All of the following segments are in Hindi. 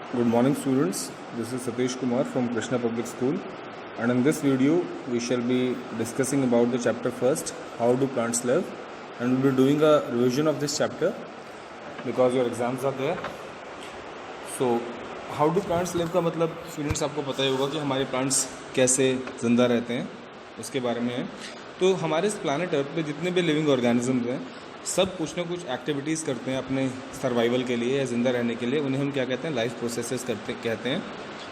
Good morning students, this is Satish Kumar from Krishna Public School, and in this video we shall be discussing about the chapter first, how do plants live, and we'll be doing a revision of this chapter because your exams are there. So how do plants live का मतलब students आपको पता ही होगा कि हमारे plants कैसे ज़िंदा रहते हैं, उसके बारे में है। तो हमारे इस प्लानट अर्थ पे जितने भी लिविंग ऑर्गेनिजम्स हैं सब कुछ ना कुछ एक्टिविटीज़ करते हैं अपने सर्वाइवल के लिए या ज़िंदा रहने के लिए। उन्हें हम क्या कहते हैं, लाइफ प्रोसेसेस कहते हैं।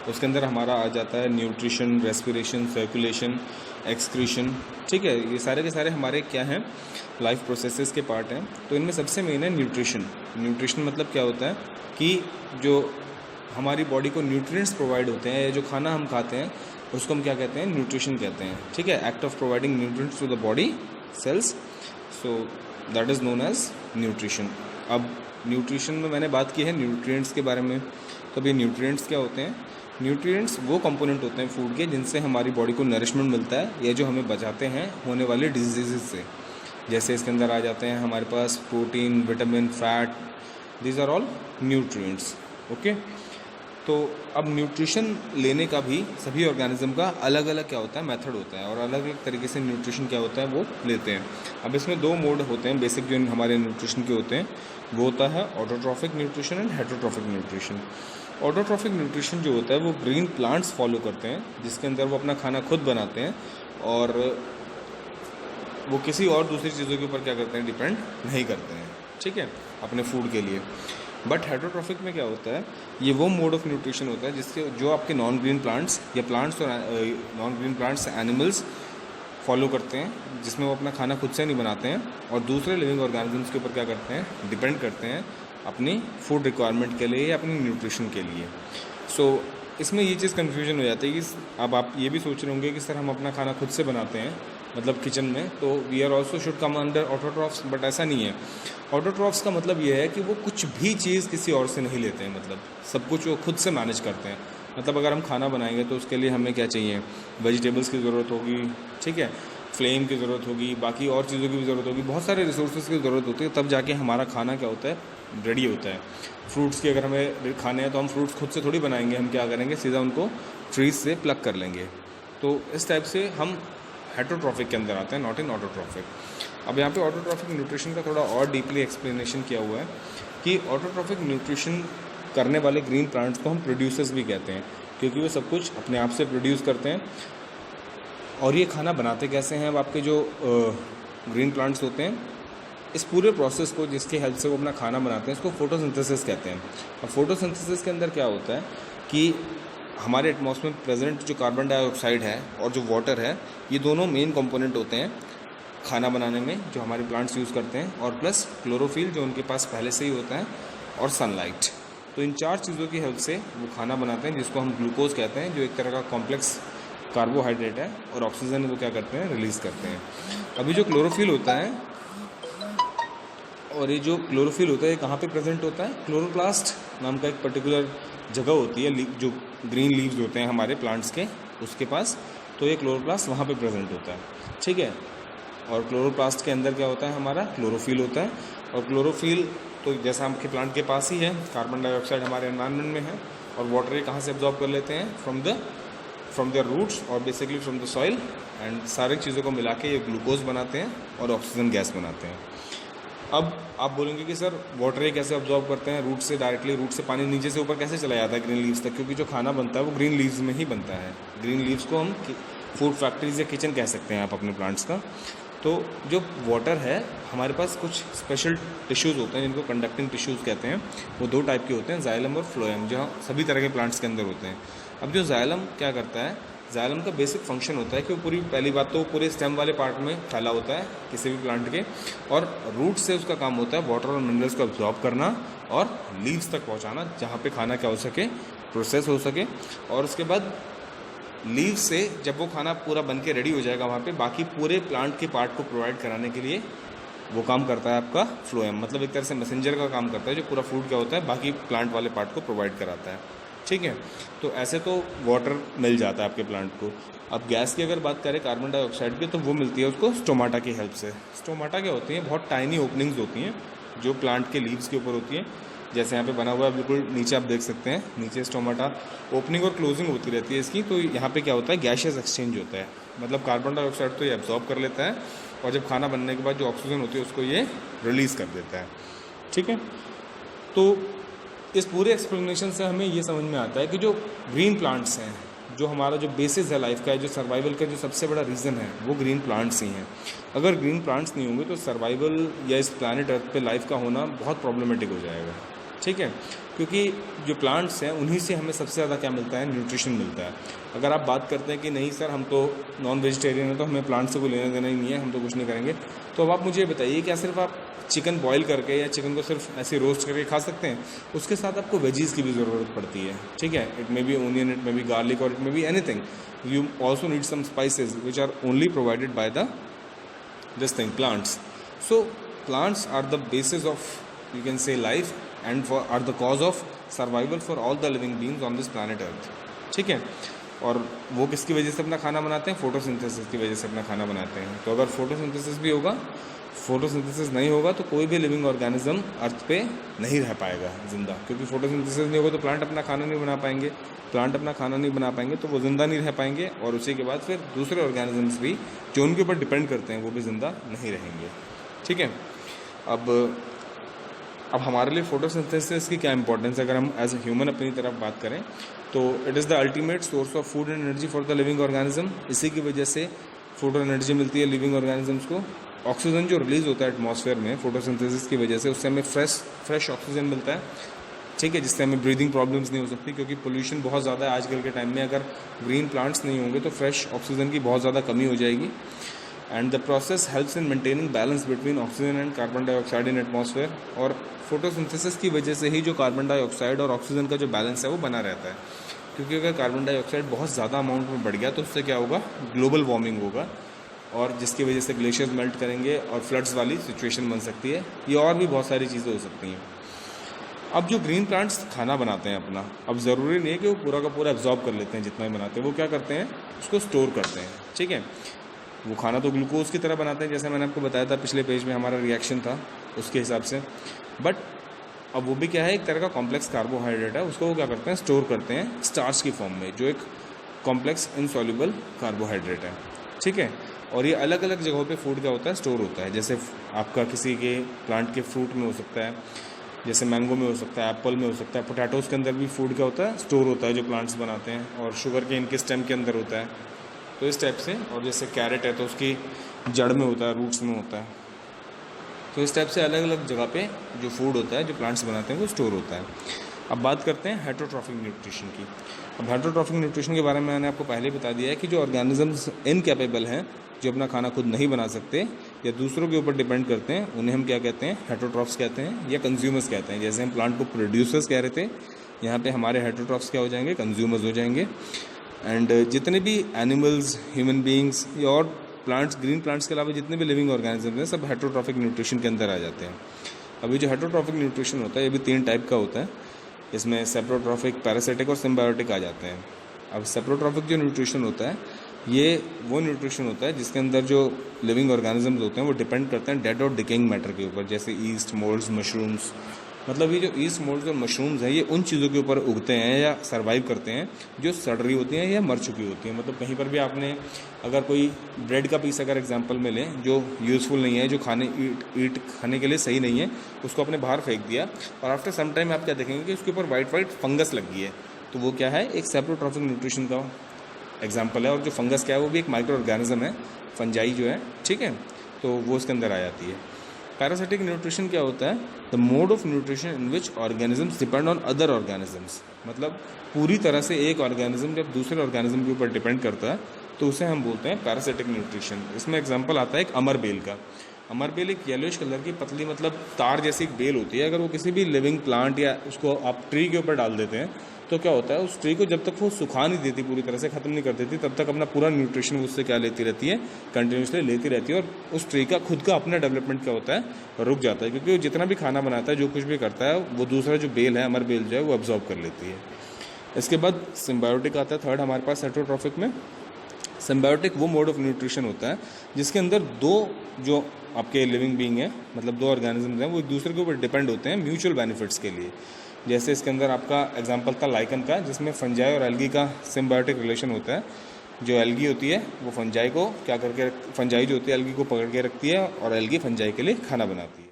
उसके अंदर हमारा आ जाता है न्यूट्रिशन, रेस्पिरेशन, सर्कुलेशन, एक्सक्रीशन। ठीक है, ये सारे के सारे हमारे क्या हैं, लाइफ प्रोसेसेस के पार्ट हैं। तो इनमें सबसे मेन है न्यूट्रिशन। न्यूट्रिशन मतलब क्या होता है कि जो हमारी बॉडी को न्यूट्रिएंट्स प्रोवाइड होते हैं या जो खाना हम खाते हैं उसको हम क्या कहते हैं, न्यूट्रिशन कहते हैं। ठीक है, act of providing nutrients to the body cells, so that is known as nutrition. अब न्यूट्रिशन में मैंने बात की है न्यूट्रिएंट्स के बारे में। तो अभी न्यूट्रिएंट्स क्या होते हैं? न्यूट्रिएंट्स वो कंपोनेंट होते हैं फूड के जिनसे हमारी बॉडी को नरिशमेंट मिलता है या जो हमें बचाते हैं होने वाले डिजीज़ से। जैसे इसके अंदर आ जाते हैं हमारे पास protein, vitamin, fat, these are all nutrients. Okay, तो अब न्यूट्रिशन लेने का भी सभी ऑर्गेनिज्म का अलग अलग क्या होता है, मेथड होता है, और अलग अलग तरीके से न्यूट्रिशन क्या होता है वो लेते हैं। अब इसमें दो मोड होते हैं बेसिक जो हमारे न्यूट्रिशन के होते हैं, वो होता है autotrophic nutrition and heterotrophic nutrition. Autotrophic nutrition जो होता है वो ग्रीन प्लांट्स फॉलो करते हैं, जिसके अंदर वो अपना खाना खुद बनाते हैं और वो किसी और दूसरी चीज़ों के ऊपर क्या करते हैं, डिपेंड नहीं करते हैं। ठीक है, अपने फूड के लिए। बट हेटरोट्रॉफिक में क्या होता है, ये वो मोड ऑफ न्यूट्रिशन होता है जिसके जो आपके नॉन ग्रीन प्लांट्स या प्लांट्स और non green plants animals follow करते हैं, जिसमें वो अपना खाना खुद से नहीं बनाते हैं और दूसरे लिविंग ऑर्गेनिजम्स के ऊपर क्या करते हैं, डिपेंड करते हैं अपनी फूड रिक्वायरमेंट के लिए या अपनी न्यूट्रिशन के लिए। सो इसमें ये चीज़ कन्फ्यूजन हो जाती है कि अब आप ये भी सोच रहे होंगे कि सर हम अपना खाना खुद से बनाते हैं मतलब किचन में, तो we are also should come under autotrophs, but ऐसा नहीं है। ऑटोट्रॉफ्स का मतलब ये है कि वो कुछ भी चीज़ किसी और से नहीं लेते हैं, मतलब सब कुछ वो खुद से मैनेज करते हैं। मतलब अगर हम खाना बनाएंगे तो उसके लिए हमें क्या चाहिए, वेजिटेबल्स की ज़रूरत होगी, ठीक है, फ्लेम की ज़रूरत होगी, बाकी और चीज़ों की भी ज़रूरत होगी, बहुत सारे रिसोर्सेज की ज़रूरत होती है, तब जाके हमारा खाना क्या होता है, रेडी होता है। फ्रूट्स की अगर हमें खाने हैं तो हम फ्रूट्स खुद से थोड़ी बनाएंगे, हम क्या करेंगे, सीधा उनको ट्रीज से प्लग कर लेंगे। तो इस टाइप से हम हेटरोट्रॉफिक के अंदर आते हैं, नॉट इन ऑटोट्रॉफिक। अब यहाँ पे ऑटोट्रॉफिक न्यूट्रिशन का थोड़ा और डीपली एक्सप्लेनेशन किया हुआ है कि ऑटोट्रॉफिक न्यूट्रिशन करने वाले ग्रीन प्लांट्स को हम प्रोड्यूसर्स भी कहते हैं, क्योंकि वो सब कुछ अपने आप से प्रोड्यूस करते हैं। और ये खाना बनाते कैसे हैं, अब आपके जो ग्रीन प्लांट्स होते हैं, इस पूरे प्रोसेस को जिसकी हेल्प से वो अपना खाना बनाते हैं, इसको फोटोसिंथेसिस कहते हैं। अब फोटोसिंथेसिस के अंदर क्या होता है कि हमारे एटमॉस्फेयर में प्रेजेंट जो कार्बन डाइऑक्साइड है और जो वाटर है, ये दोनों मेन कंपोनेंट होते हैं खाना बनाने में जो हमारे प्लांट्स यूज़ करते हैं, और प्लस क्लोरोफिल जो उनके पास पहले से ही होता है, और सनलाइट। तो इन चार चीज़ों की हेल्प से वो खाना बनाते हैं, जिसको हम ग्लूकोज कहते हैं, जो एक तरह का कॉम्प्लेक्स कार्बोहाइड्रेट है, और ऑक्सीजन वो क्या करते हैं, रिलीज़ करते हैं। अभी जो क्लोरोफिल होता है, और ये जो क्लोरोफिल होता है ये कहाँ पे प्रेजेंट होता है, क्लोरोप्लास्ट नाम का एक पर्टिकुलर जगह होती है, जो ग्रीन लीव्स होते हैं हमारे प्लांट्स के, उसके पास, तो ये क्लोरोप्लास्ट वहाँ पे प्रेजेंट होता है। ठीक है, और क्लोरोप्लास्ट के अंदर क्या होता है, हमारा क्लोरोफिल होता है। और क्लोरोफिल तो जैसा आपके प्लांट के पास ही है, कार्बन डाइऑक्साइड हमारे एनवायरनमेंट में है, और वाटर ये कहाँ से एब्जॉर्ब कर लेते हैं, फ्रॉम द रूट्स और basically from the soil, and सारी चीज़ों को मिला के ये ग्लूकोज बनाते हैं और ऑक्सीजन गैस बनाते हैं। अब आप बोलेंगे कि सर वाटर ये कैसे ऑब्जॉर्व करते हैं, रूट से डायरेक्टली, रूट से पानी नीचे से ऊपर कैसे चला जाता है ग्रीन लीव्स तक, क्योंकि जो खाना बनता है वो ग्रीन लीव्स में ही बनता है। ग्रीन लीव्स को हम फूड फैक्ट्रीज या किचन कह सकते हैं आप अपने प्लांट्स का। तो जो वाटर है, हमारे पास कुछ स्पेशल टिश्यूज़ होते हैं जिनको कंडक्टिंग टिश्यूज़ कहते हैं, वो दो टाइप के होते हैं, जाइलम और फ्लोएम, जो सभी तरह के प्लांट्स के अंदर होते हैं। अब जो जाइलम क्या करता है, जाइलम का बेसिक फंक्शन होता है कि वो पूरी, पहली बात तो पूरे स्टेम वाले पार्ट में फैला होता है किसी भी प्लांट के, और रूट से उसका काम होता है वाटर और मिनरल्स को अब्जॉर्ब करना और लीव्स तक पहुंचाना, जहाँ पे खाना क्या हो सके, प्रोसेस हो सके। और उसके बाद लीव्स से जब वो खाना पूरा बन के रेडी हो जाएगा, वहाँ पे बाकी पूरे प्लांट के पार्ट को प्रोवाइड कराने के लिए वो काम करता है आपका फ्लोएम, मतलब एक तरह से मैसेंजर का काम करता है, जो पूरा फूड क्या होता है बाकी प्लांट वाले पार्ट को प्रोवाइड कराता है। ठीक है, तो ऐसे तो वाटर मिल जाता है आपके प्लांट को। अब गैस की अगर बात करें कार्बन डाइऑक्साइड की, तो वो मिलती है उसको स्टोमाटा की हेल्प से। स्टोमाटा क्या होती हैं, बहुत टाइनी ओपनिंग्स होती हैं जो प्लांट के लीव्स के ऊपर होती हैं, जैसे यहाँ पे बना हुआ है बिल्कुल नीचे आप देख सकते हैं, नीचे स्टोमाटा ओपनिंग और क्लोजिंग होती रहती है इसकी। तो यहाँ पे क्या होता है, गैशियस एक्सचेंज होता है, मतलब कार्बन डाइऑक्साइड तो ये एब्जॉर्ब कर लेता है और जब खाना बनने के बाद जो ऑक्सीजन होती है उसको ये रिलीज़ कर देता है। ठीक है, तो इस पूरे एक्सप्लेनेशन से हमें ये समझ में आता है कि जो ग्रीन प्लांट्स हैं, जो हमारा जो बेसिस है लाइफ का है, जो सर्वाइवल का जो सबसे बड़ा रीज़न है वो ग्रीन प्लांट्स ही हैं। अगर ग्रीन प्लांट्स नहीं होंगे तो सर्वाइवल या इस प्लानट अर्थ पे लाइफ का होना बहुत प्रॉब्लमेटिक हो जाएगा। ठीक है, क्योंकि जो प्लांट्स हैं उन्हीं से हमें सबसे ज़्यादा क्या मिलता है, न्यूट्रिशन मिलता है। अगर आप बात करते हैं कि नहीं सर हम तो नॉन वेजिटेरियन हैं तो हमें प्लांट से कोई लेना देना ही नहीं है, हम तो कुछ नहीं करेंगे, तो अब आप मुझे बताइए क्या सिर्फ आप चिकन बॉईल करके या चिकन को सिर्फ ऐसे रोस्ट करके खा सकते हैं? उसके साथ आपको वेजीज़ की भी ज़रूरत पड़ती है। ठीक है, it may be onion, it may be garlic और it may be anything. You also need some spices which are only provided by the this thing plants. So plants are the basis of you can say life and for are the cause of survival for all the living beings on this planet earth. ठीक है, और वो किसकी वजह से अपना खाना बनाते हैं? फोटोसिंथेसिस की वजह से अपना खाना बनाते हैं। तो अगर फोटोसिंथेसिस भी होगा, फोटोसिंथेसिस नहीं होगा तो कोई भी लिविंग ऑर्गेनिज्म अर्थ पे नहीं रह पाएगा जिंदा, क्योंकि फोटोसिंथेसिस नहीं होगा तो प्लांट अपना खाना नहीं बना पाएंगे, प्लांट अपना खाना नहीं बना पाएंगे तो वो जिंदा नहीं रह पाएंगे, और उसी के बाद फिर दूसरे ऑर्गेनिजम्स भी जो उनके ऊपर डिपेंड करते हैं वो भी जिंदा नहीं रहेंगे। ठीक है, अब हमारे लिए फोटोसिंथेसिस की क्या इंपॉर्टेंस है अगर हम एज ए ह्यूमन अपनी तरफ बात करें तो it is the ultimate source of food and energy for the living organism. इसी की वजह से फूड और एनर्जी मिलती है लिविंग ऑर्गेनिजम्स को। ऑक्सीजन जो रिलीज़ होता है एटमॉस्फेयर में फोटोसिंथेसिस की वजह से, उससे हमें फ्रेश ऑक्सीजन मिलता है। ठीक है, जिससे हमें ब्रीदिंग प्रॉब्लम्स नहीं हो सकती, क्योंकि पोल्यूशन बहुत ज़्यादा है आजकल के टाइम में। अगर ग्रीन प्लांट्स नहीं होंगे तो फ्रेश ऑक्सीजन की बहुत ज़्यादा कमी हो जाएगी। And the process helps in maintaining balance between oxygen and carbon dioxide in atmosphere. और फोटोसिंथेसिस की वजह से ही जो कार्बन डाइऑक्साइड और ऑक्सीजन का जो बैलेंस है वो बना रहता है, क्योंकि अगर कार्बन डाइऑक्साइड बहुत ज़्यादा अमाउंट में बढ़ गया तो उससे क्या होगा, ग्लोबल वार्मिंग होगा, और जिसकी वजह से ग्लेशियर्स मेल्ट करेंगे और फ्लड्स वाली सिचुएशन बन सकती है। ये और भी बहुत सारी चीज़ें हो सकती हैं। अब जो ग्रीन प्लांट्स खाना बनाते हैं अपना, अब ज़रूरी नहीं है कि वो पूरा का पूरा एब्जॉर्ब कर लेते हैं जितना भी बनाते हैं, वो क्या करते हैं, उसको स्टोर करते हैं। ठीक है, वो खाना तो ग्लूकोज की तरह बनाते हैं, जैसे मैंने आपको बताया था पिछले पेज में हमारा रिएक्शन था उसके हिसाब से, बट अब वो भी क्या है, एक तरह का कॉम्प्लेक्स कार्बोहाइड्रेट है, उसको वो क्या करते हैं, स्टोर करते हैं स्टार्च की फॉर्म में, जो एक कॉम्प्लेक्स इनसॉल्युबल कार्बोहाइड्रेट है। ठीक है, और ये अलग अलग जगहों पे फूड क्या होता है, स्टोर होता है। जैसे आपका किसी के प्लांट के फ्रूट में हो सकता है, जैसे मैंगो में हो सकता है, एप्पल में हो सकता है, पोटैटोज़ के अंदर भी फूड क्या होता है, स्टोर होता है जो प्लांट्स बनाते हैं, और शुगर के इनके स्टेम के अंदर होता है, तो इस टाइप से। और जैसे कैरेट है तो उसकी जड़ में होता है, रूट्स में होता है। तो इस टाइप से अलग अलग जगह पे जो फूड होता है, जो प्लांट्स बनाते हैं, वो स्टोर होता है। अब बात करते हैं हेटरोट्रॉफिक न्यूट्रिशन की। अब हेटरोट्रॉफिक न्यूट्रिशन के बारे में मैंने आपको पहले बता दिया है कि जो ऑर्गेनिजम्स इनकैपेबल हैं, जो अपना खाना खुद नहीं बना सकते या दूसरों के ऊपर डिपेंड करते हैं, उन्हें हम क्या कहते हैं, हेटरोट्रॉफ्स कहते हैं या कंज्यूमर्स कहते हैं। जैसे हम प्लांट को प्रोड्यूसर्स कह रहे थे, यहाँ पे हमारे हेटरोट्रॉफ्स क्या हो जाएंगे, कंज्यूमर्स हो जाएंगे। एंड जितने भी एनिमल्स, ह्यूमन बीइंग्स या और प्लांट्स, ग्रीन प्लांट्स के अलावा जितने भी लिविंग ऑर्गेनिज्म हैं, सब हेटरोट्रॉफिक न्यूट्रिशन के अंदर आ जाते हैं। अभी जो हेटरोट्रॉफिक न्यूट्रिशन होता है ये भी 3 टाइप का होता है। इसमें सेप्रोट्रॉफिक, पैरासिटिक और सिम्बायोटिक आ जाते हैं। अब सेप्रोट्रॉफिक जो न्यूट्रिशन होता है ये वो न्यूट्रिशन होता है जिसके अंदर जो लिविंग ऑर्गेनिजम्स होते हैं वो डिपेंड करते हैं डेड और डिकेइंग मैटर के ऊपर, जैसे ईस्ट, मोल्ड्स, मशरूम्स। मतलब ये जो ईस्ट, मोल्ड्स और मशरूम्स हैं ये उन चीज़ों के ऊपर उगते हैं या सर्वाइव करते हैं जो सड़ रही होती हैं या मर चुकी होती हैं। मतलब कहीं पर भी आपने अगर कोई ब्रेड का पीस अगर एग्जांपल में लें जो यूज़फुल नहीं है, जो खाने के लिए सही नहीं है, उसको आपने बाहर फेंक दिया और आफ्टर सम टाइम आप क्या देखेंगे कि उसके ऊपर वाइट फंगस लग गई है, तो वो क्या है, एक सेप्रोट्रॉफिक न्यूट्रिशन का एग्जाम्पल है। और जो फंगस क्या है, वो भी एक माइक्रो ऑर्गेनिज्म है, फंजाई जो है। ठीक है, तो वो उसके अंदर आ जाती है। पैरासिटिक न्यूट्रिशन क्या होता है, the mode of nutrition in which organisms depend on other organisms. मतलब पूरी तरह से एक ऑर्गेनिज्म जब दूसरे ऑर्गेनिज्म के ऊपर डिपेंड करता है तो उसे हम बोलते हैं पैरासिटिक न्यूट्रिशन। इसमें एग्जांपल आता है एक अमर बेल का। अमर बेल एक येलोइश कलर की पतली, मतलब तार जैसी एक बेल होती है। अगर वो किसी भी लिविंग प्लांट या उसको आप ट्री के ऊपर डाल देते हैं तो क्या होता है, उस ट्री को जब तक वो सुखा नहीं देती, पूरी तरह से ख़त्म नहीं कर देती, तब तक अपना पूरा न्यूट्रिशन उससे क्या लेती रहती है, कंटिन्यूसली लेती रहती है। और उस ट्री का खुद का अपना डेवलपमेंट क्या होता है, रुक जाता है, क्योंकि वो जितना भी खाना बनाता है, जो कुछ भी करता है, वो दूसरा जो बेल है, अमर बेल जो है, वो एब्जॉर्ब कर लेती है। इसके बाद सिम्बायोटिक आता है थर्ड हमारे पास हेटरोट्रॉफिक में। सिम्बायोटिक वो मोड ऑफ न्यूट्रिशन होता है जिसके अंदर दो जो आपके लिविंग बीइंग है, मतलब दो ऑर्गेनिजम्स हैं, वो एक दूसरे के ऊपर डिपेंड होते हैं म्यूचुअल बेनिफिट्स के लिए। जैसे इसके अंदर आपका एग्जांपल था लाइकन का, जिसमें फंजाई और एल्गी का सिम्बायोटिक रिलेशन होता है। जो एल्गी होती है वो फंजाई को क्या करके, फंजाई जो होती है एल्गी को पकड़ के रखती है और एल्गी फंजाई के लिए खाना बनाती है।